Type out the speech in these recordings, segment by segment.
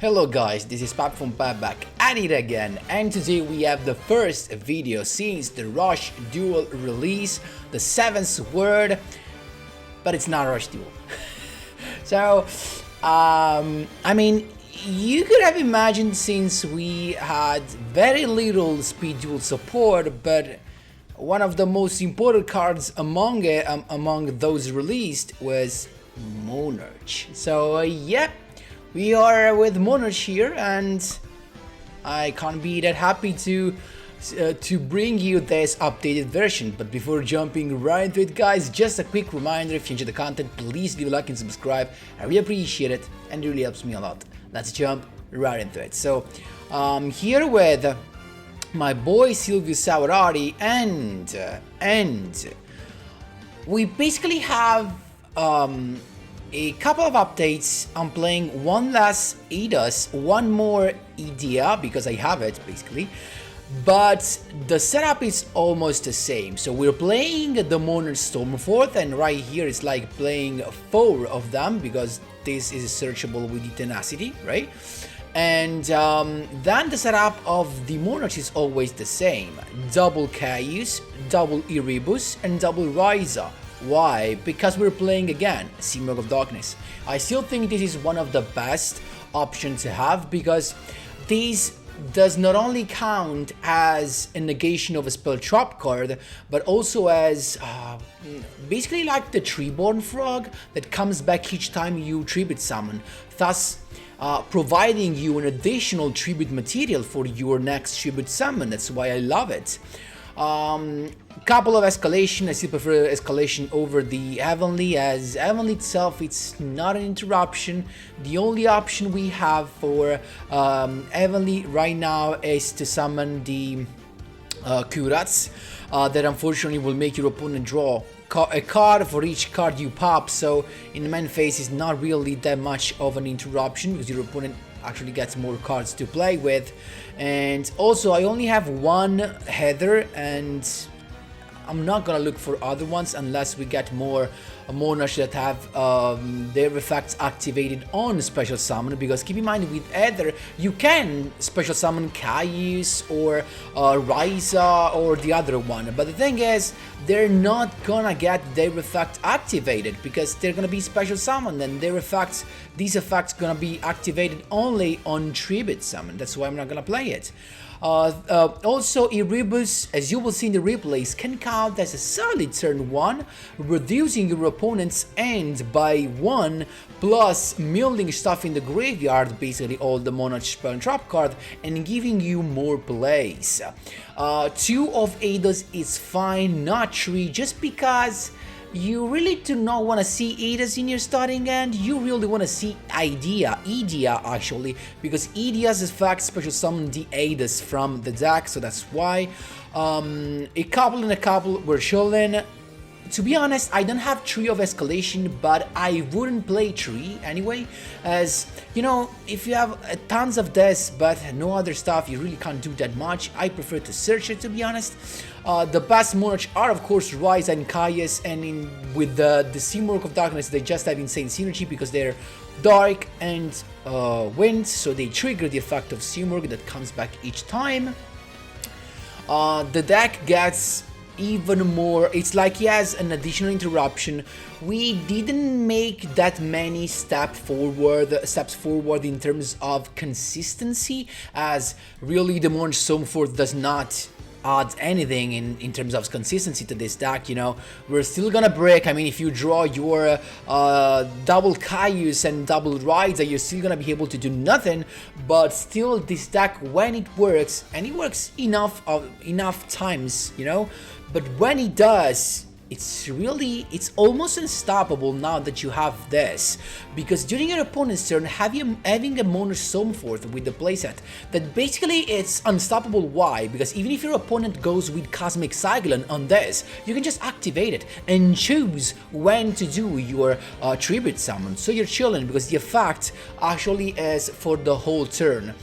Hello guys, this is Pap from Pap back at it again, and today we have the first video since the Rush Duel release, the 7th word, but it's not Rush Duel. So, I mean, you could have imagined since we had very little speed duel support, but one of the most important cards among those released was Monarch. So, yeah. We are with Monarch here, and I can't be that happy to bring you this updated version. But before jumping right into it, guys, just a quick reminder: if you enjoy the content, please leave a like and subscribe. I really appreciate it, and it really helps me a lot. Let's jump right into it. So, here with my boy Silvio Savarati, and we basically have a couple of updates. I'm playing one less EDAS, one more EDA because I have it basically, but the setup is almost the same. So we're playing the Monarchs STORMFORTH, and right here it's like playing 4 of them because this is searchable with the tenacity, right? And then the setup of the Monarchs is always the same: double Caius, double Erebus, and double Ryza. Why? Because we're playing again Simurgh of Darkness. I still think this is one of the best options to have because this does not only count as a negation of a spell trap card, but also as basically like the Treeborn Frog that comes back each time you tribute summon, thus providing you an additional tribute material for your next tribute summon. That's why I love it. Couple of escalation. I still prefer escalation over the Heavenly, as Heavenly itself, it's not an interruption. The only option we have for Heavenly right now is to summon the Kurats, that unfortunately will make your opponent draw a card for each card you pop. So in the main phase is not really that much of an interruption because your opponent actually gets more cards to play with. And also I only have one header, and I'm not gonna look for other ones unless we get more Monarchs that have their effects activated on special summon, because keep in mind with Heather you can special summon Caius or Ryza or the other one, but the thing is they're not gonna get their effect activated because they're gonna be special summoned, and these effects gonna be activated only on tribute summon. That's why I'm not gonna play it. Also, Erebus, as you will see in the replays, can count as a solid turn 1, reducing your opponent's end by 1, plus milling stuff in the graveyard, basically all the Monarch spell and trap card, and giving you more plays. 2 of Adas is fine, not 3, just because you really do not want to see Adas in your starting end. You really want to see Edea actually, because Edea's effect special summon the Adas from the deck, so that's why. A couple were chilling. To be honest, I don't have 3 of escalation, but I wouldn't play 3 anyway, as you know, if you have tons of this but no other stuff, you really can't do that much. I prefer to search it, to be honest. The best Monarchs are of course Ryza and Caius, and with the Simurgh of Darkness they just have insane synergy because they're dark and wind, so they trigger the effect of Simurgh that comes back each time. The deck gets even more, it's like he has an additional interruption. We didn't make that many steps forward in terms of consistency, as really the Monarch STORMFORTH does not add anything in terms of consistency to this deck. You know, we're still gonna break. I mean, if you draw your double Caius and double Ryza, you're still gonna be able to do nothing, but still this deck, when it works, and it works enough times, you know, but when it does, it's almost unstoppable now that you have this, because during your opponent's turn, having a Monarch STORMFORTH with the playset, that basically it's unstoppable. Why? Because even if your opponent goes with Cosmic Cyclone on this, you can just activate it and choose when to do your tribute summon, so you're chilling because the effect actually is for the whole turn.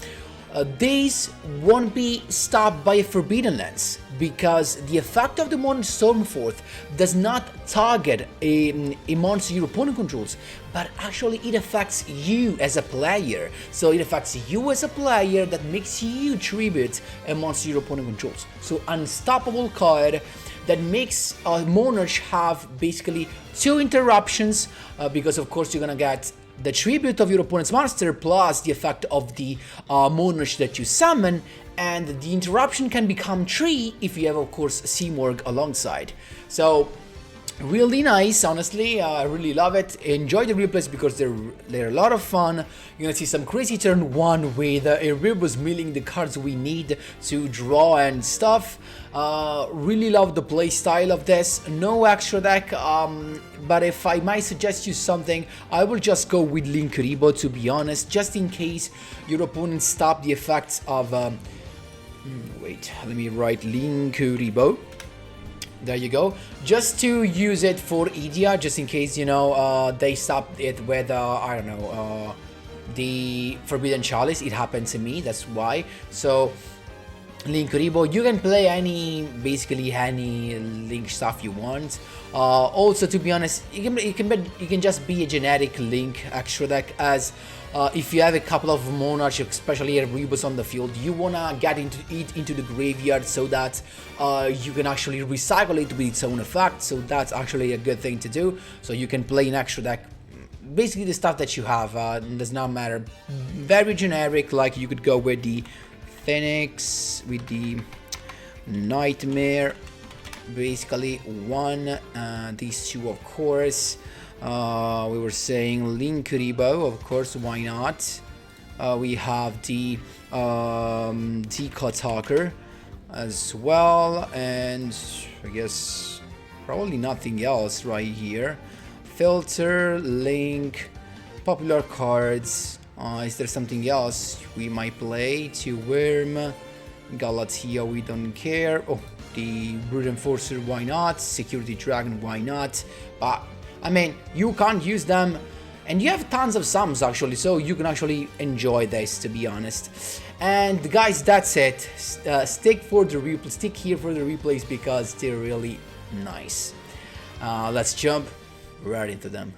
these won't be stopped by a Forbidden Lens, because the effect of the Monarch STORMFORTH does not target a monster your opponent controls, but actually it affects you as a player. So it affects you as a player, that makes you tribute a monster your opponent controls. So unstoppable card that makes Monarch have basically 2 interruptions, because of course you're gonna get the tribute of your opponent's monster plus the effect of the Monarch that you summon, and the interruption can become 3 if you have of course Seamorg alongside. So really nice, honestly. I really love it. Enjoy the replays because they're a lot of fun. You're gonna see some crazy turn 1 with a Rebus milling the cards we need to draw and stuff. Really love the play style of this. No extra deck, but if I might suggest you something, I will just go with Linkuriboh, to be honest, just in case your opponent stop the effects of wait, let me write Linkuriboh. There you go. Just to use it for Idia, just in case, you know, they stop it with, I don't know, the Forbidden Chalice. It happened to me, that's why. So, Linkuriboh, you can play basically any Link stuff you want. Also, to be honest, it can just be a generic Link extra deck, as if you have a couple of Monarchs, especially a Rebus on the field, you wanna get into the graveyard so that you can actually recycle it with its own effect. So that's actually a good thing to do. So you can play an extra deck, basically the stuff that you have, does not matter. Very generic, like you could go with the Phoenix, with the Nightmare, basically one, these 2 of course. We were saying Linkuriboh, of course, why not? We have the Talker as well, and I guess probably nothing else right here. Filter, Link, popular cards. Is there something else we might play? To Worm, Galatea, we don't care. Oh, the Brute Enforcer, why not? Security Dragon, why not? But I mean, you can't use them, and you have tons of sums actually, so you can actually enjoy this, to be honest. And guys, that's it. Stick here for the replays because they're really nice. Let's jump right into them.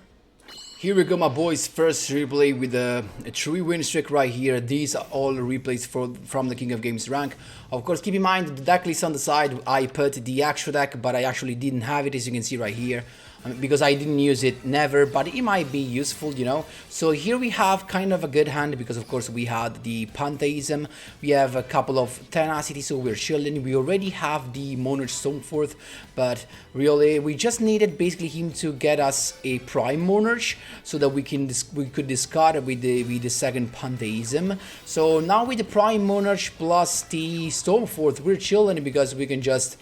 Here we go, my boys. First replay with a 3-win streak right here. These are all replays from the King of Games rank. Of course, keep in mind the deck list on the side. I put the extra deck, but I actually didn't have it, as you can see right here. Because I didn't use it, never, but it might be useful, you know. So here we have kind of a good hand, because of course we had the Pantheism, we have a couple of Tenacity, so we're chilling. We already have the Monarch STORMFORTH, but really we just needed basically him to get us a Prime Monarch, so that we could discard with the second Pantheism. So now with the Prime Monarch plus the STORMFORTH, we're chilling because we can just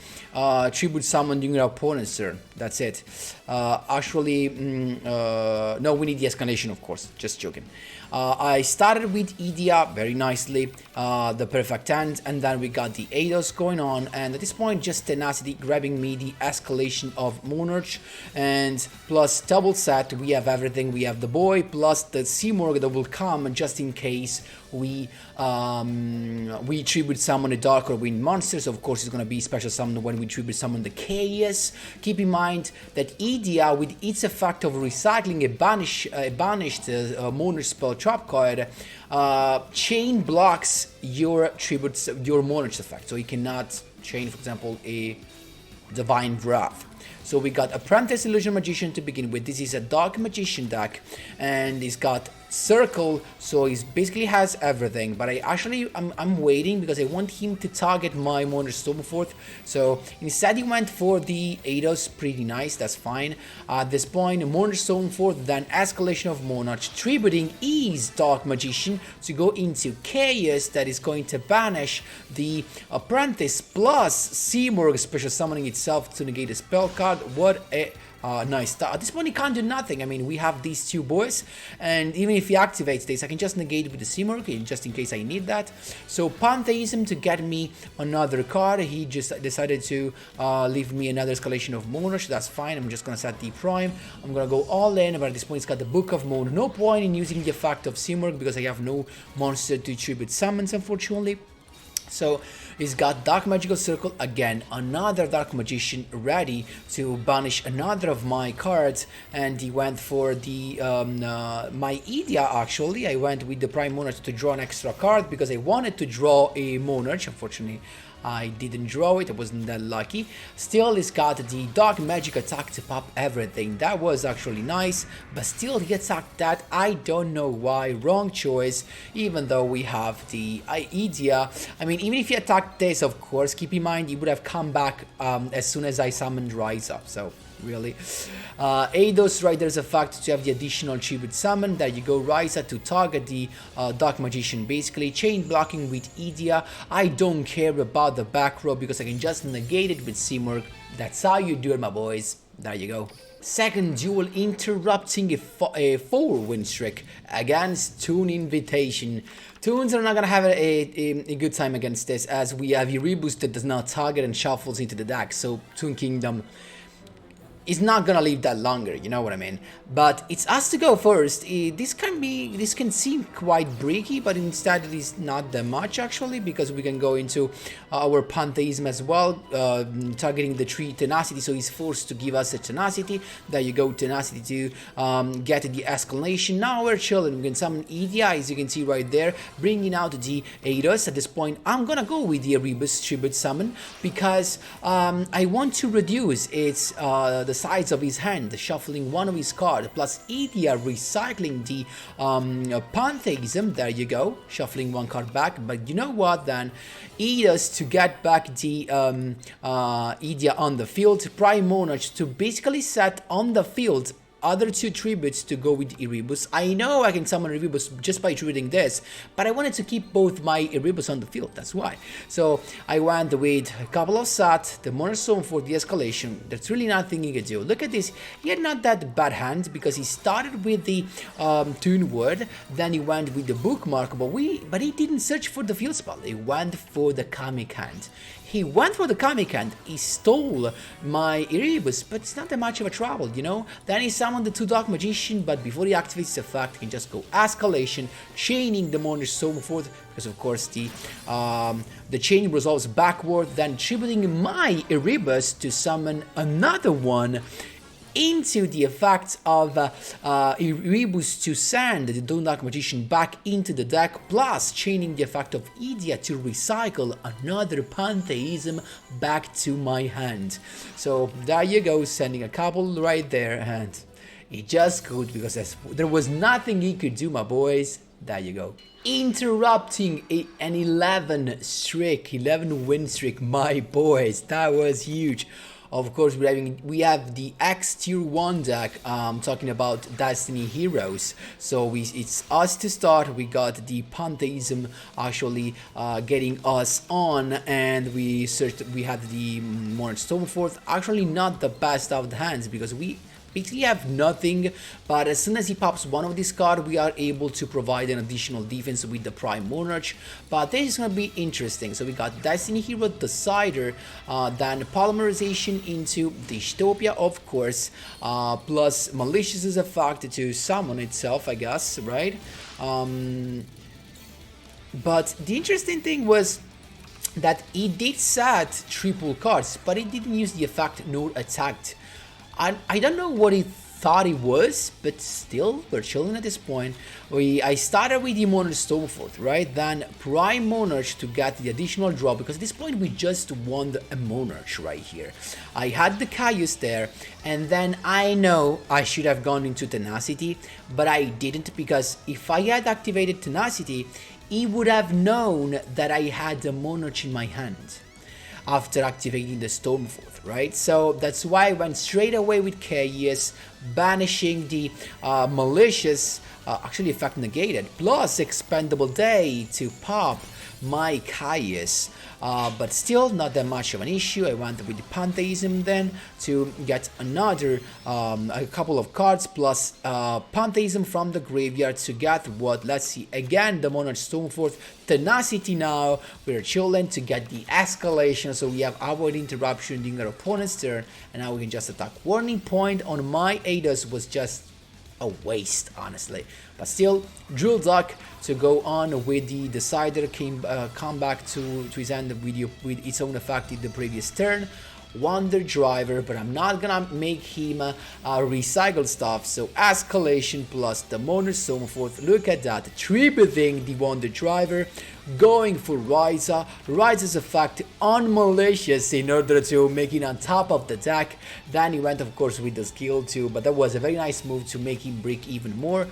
tribute summon during our opponent's turn. That's it. Actually, no, we need the escalation, of course, just joking. I started with Idia very nicely, the perfect hand, and then we got the Eidos going on, and at this point just Tenacity grabbing me the escalation of Monarch, and plus double set, we have everything. We have the boy plus the Seamorg that will come just in case we tribute summon a Dark or Wind monsters. Of course, it's gonna be special summon when we tribute summon the Chaos. Keep in mind that Idia, with its effect of recycling a banished Monarch spell trap card, chain blocks your tributes, your Monarch effect, so you cannot chain, for example, a Divine Wrath. So we got Apprentice Illusion Magician to begin with. This is a Dark Magician deck, and it's got Circle, so he basically has everything. But I'm waiting because I want him to target my Monarch STORMFORTH. So instead he went for the Eidos, pretty nice, that's fine. At this point, Monarch STORMFORTH, then escalation of Monarch, tributing his Dark Magician to go into Chaos, that is going to banish the Apprentice plus Seamorg special summoning itself to negate a spell card. What a nice start. At this point, he can't do nothing. I mean, we have these two boys, and even if he activates this, I can just negate with the Simurgh, just in case I need that. So Pantheism to get me another card. He just decided to leave me another escalation of Monarchs. That's fine. I'm just gonna set the Prime. I'm gonna go all in, but at this point, it's got the Book of Moon. No point in using the effect of Simurgh because I have no monster to tribute summons, unfortunately. So he's got Dark Magical Circle again, another Dark Magician ready to banish another of my cards, and he went for the my Idia. Actually, I went with the Prime Monarch to draw an extra card because I wanted to draw a Monarch. Unfortunately, I didn't draw it, I wasn't that lucky. Still, he's got the Dark Magic attack to pop everything. That was actually nice, but still he attacked that. I don't know why, wrong choice, even though we have the idea. I mean, even if he attacked this, of course, keep in mind, he would have come back as soon as I summoned Rise Up, so really. Eidos Rider's effect to have the additional tribute summon. There you go, Risa to target the Dark Magician, basically. Chain blocking with Idia. I don't care about the back row because I can just negate it with Simurgh. That's how you do it, my boys. There you go. Second duel, interrupting a 4-win streak against Toon Invitation. Toons are not gonna have a good time against this, as we have Erebus that does not target and shuffles into the deck, so Toon Kingdom is not gonna live that longer, you know what I mean? But it's us to go first. This can seem quite breaky, but instead it is not that much actually, because we can go into our Pantheism as well, targeting the tree Tenacity, so he's forced to give us a Tenacity. There you go, Tenacity to get the escalation. Now we're chilling. We can summon Idia, as you can see right there, bringing out the Eidos. At this point, I'm gonna go with the Erebus Tribute Summon because I want to reduce its the size of his hand, shuffling one of his cards, plus Idia recycling the Pantheism. There you go, shuffling one card back. But you know what then? Eidos to get back the Idia on the field, Prime Monarch to basically set on the field other two tributes to go with Erebus. I know I can summon Erebus just by tributing this, but I wanted to keep both my Erebus on the field, that's why. So I went with a couple of Sat, the Monarch for the escalation. There's really nothing he could do. Look at this, he had not that bad hand because he started with the Toon Word, then he went with the Bookmark, but he didn't search for the field spell, he went for the Kamic hand. He went for the Kamic hand, he stole my Erebus, but it's not that much of a trouble, you know? Then he summoned the 2 Dark Magician, but before he activates the effect, he can just go Escalation, chaining the Monarch STORMFORTH, because of course the chain resolves backward, then tributing my Erebus to summon another one into the effects of Erebus to send the Dark Magician back into the deck, plus chaining the effect of Idia to recycle another Pantheism back to my hand. So there you go, sending a couple right there, and he just could, because there was nothing he could do, my boys. There you go. Interrupting an 11 win streak, my boys. That was huge. Of course, we have the X Tier 1 deck, talking about Destiny Heroes. So it's us to start. We got the Pantheism actually getting us on, and we had the Monarch STORMFORTH. Actually not the best of the hands because we basically have nothing, but as soon as he pops one of these cards, we are able to provide an additional defense with the Prime Monarch. But this is going to be interesting. So we got Destiny Hero Decider, then Polymerization into Dystopia, of course, plus Malicious is a fact to summon itself, I guess, right? But the interesting thing was that he did set triple cards, but he didn't use the effect nor attacked. I don't know what he thought it was, but still, we're chilling at this point. I started with the Monarch STORMFORTH, right? Then Prime Monarch to get the additional draw, because at this point we just won a Monarch right here. I had the Caius there, and then I know I should have gone into Tenacity, but I didn't, because if I had activated Tenacity, he would have known that I had the Monarch in my hand after activating the STORMFORTH, right? So that's why I went straight away with Caius, banishing the Malicious, actually effect negated, plus Expendable Day to pop my Caius, but still not that much of an issue. I went with the Pantheism then to get another a couple of cards plus Pantheism from the graveyard to get what, let's see, again the Monarchs STORMFORTH, Tenacity. Now we're chilling to get the escalation, so we have avoid interruption during our opponent's turn, and now we can just attack. Warning point on my Ados was just a waste, honestly, but still Drill Duck to go on with the Decider come back to his end with its own effect in the previous turn. Wonder Driver, but I'm not gonna make him recycle stuff, so escalation plus the Monarchs STORMFORTH. Look at that, tributing the Wonder Driver, going for Ryza's effect on Malicious in order to make it on top of the deck. Then he went of course with the skill too, but that was a very nice move to make him break even more.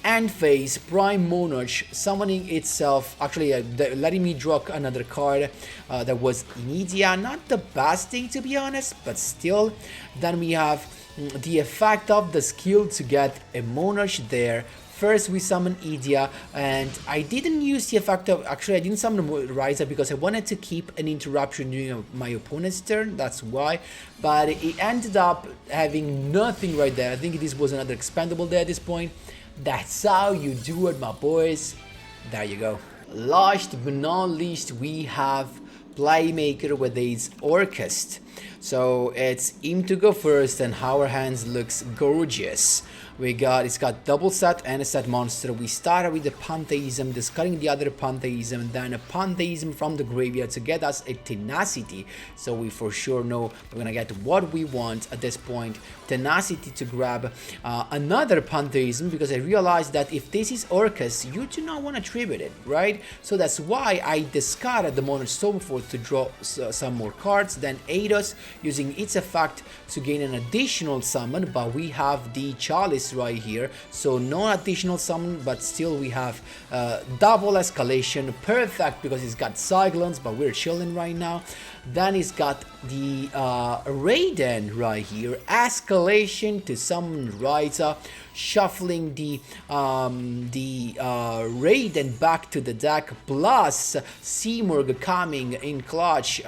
End phase, Prime Monarch summoning itself, actually letting me draw another card that was Inidia. Not the best thing to be honest, but still. Then we have the effect of the skill to get a Monarch there. First we summon Idia, and I didn't use the effect of, actually I didn't summon Ryza because I wanted to keep an interruption during my opponent's turn, that's why, but it ended up having nothing right there. I think this was another expendable there at this point. That's how you do it, my boys. There you go. Last but not least, we have Playmaker with his Orchest. So it's him to go first, and our hands looks gorgeous. It's got double set and a set monster. We started with the Pantheism, discarding the other Pantheism, then a Pantheism from the graveyard to get us a Tenacity. So we for sure know we're gonna get what we want at this point. Tenacity to grab another Pantheism, because I realized that if this is Orcus, you do not want to tribute it, right? So that's why I discarded the Monarchs STORMFORTH to draw some more cards, then Ados using its effect to gain an additional summon, but we have the Chalice right here, so no additional summon, but still we have double escalation, perfect because it's got Cyclones, but we're chilling right now. Then it's got the Raiden right here, escalation to summon Ryza, shuffling the Raiden back to the deck, plus Seamorg coming in clutch,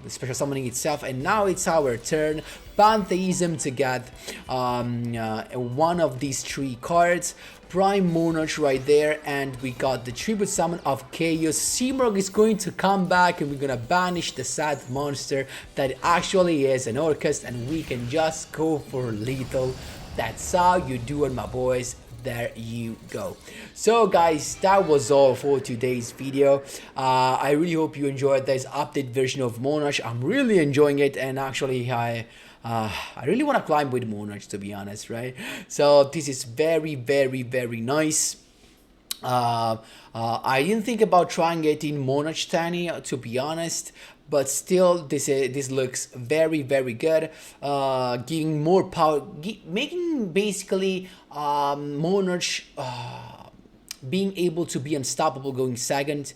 special summoning itself, and now it's our turn. Pantheism to get one of these three cards. Prime Monarch right there, and we got the tribute summon of Chaos. Seamorg is going to come back, and we're gonna banish the sad monster that actually is an Orcust, and we can just go for lethal. That's how you do it, my boys. There you go. So guys, that was all for today's video. I really hope you enjoyed this update version of Monarch. I'm really enjoying it, and actually I really want to climb with Monarchs, to be honest, right? So this is very, very, very nice. I didn't think about trying it in Monarch Tani, to be honest, but still this looks very, very good, giving more power, making basically Monarch being able to be unstoppable going second,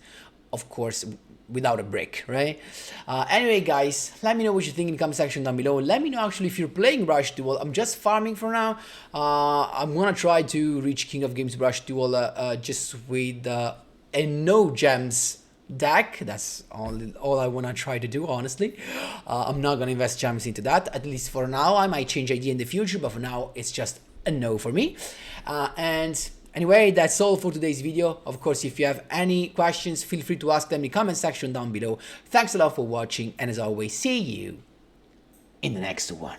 of course without a break, right? Anyway guys, let me know what you think in the comment section down below. Let me know actually if you're playing Rush Duel. I'm just farming for now. I'm gonna try to reach King of Games Rush Duel just with a no gems deck. That's all I want to try to do, honestly. I'm not gonna invest gems into that, at least for now. I might change idea in the future, but for now it's just a no for me. And anyway, that's all for today's video. Of course, if you have any questions, feel free to ask them in the comment section down below. Thanks a lot for watching, and as always, see you in the next one.